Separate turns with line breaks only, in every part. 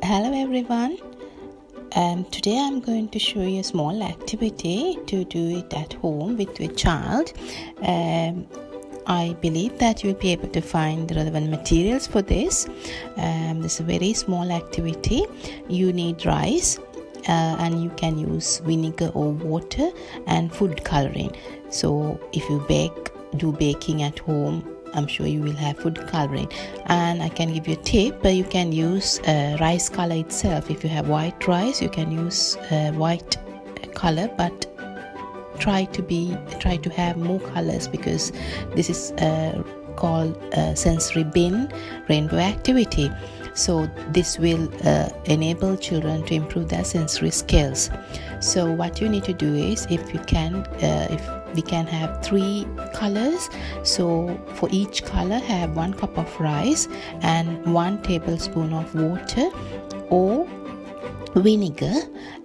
Hello everyone. Today I'm going to show you a small activity to do it at home with your child. I believe that you'll be able to find the relevant materials for this. This is a very small activity. You need rice and you can use vinegar or water and food coloring. So if you do baking at home, I'm sure you will have food coloring. And I can give you a tip, you can use rice color itself. If you have white rice, you can use white color, but try to have more colors, because this is called sensory bin rainbow activity. So this will enable children to improve their sensory skills. So what you need to do is, if we can have 3 colors, so for each color have 1 cup of rice and 1 tablespoon of water or vinegar,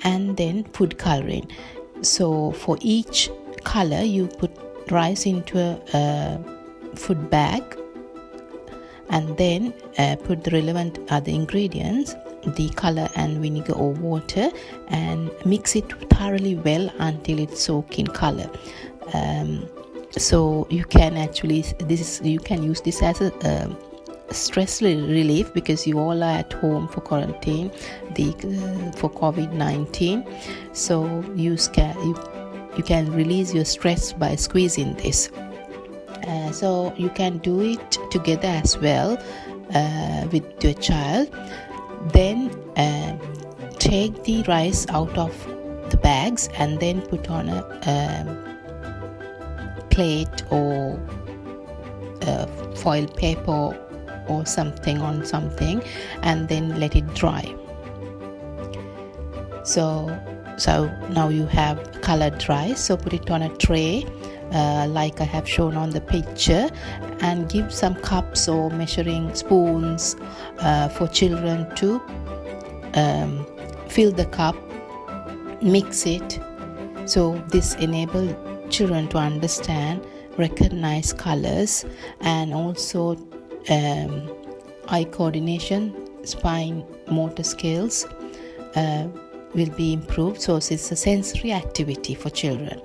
and then food coloring. So for each color you put rice into a food bag and then put the relevant other ingredients, the color and vinegar or water, and mix it thoroughly well until it's soaked in color. So you can you can use this as a stress relief, because you all are at home for quarantine, for COVID-19. So you can release your stress by squeezing this. So you can do it together as well with your child. Then take the rice out of the bags and then put on a plate or foil paper or something, and then let it dry. So now you have colored rice, so put it on a tray like I have shown on the picture, and give some cups or measuring spoons for children to fill the cup, mix it. So this enables children to understand, recognize colors, and also eye coordination, spine motor skills will be improved. So it's a sensory activity for children.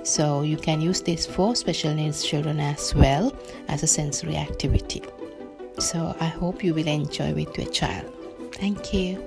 So you can use this for special needs children as well as a sensory activity. So I hope you will enjoy with your child. Thank you.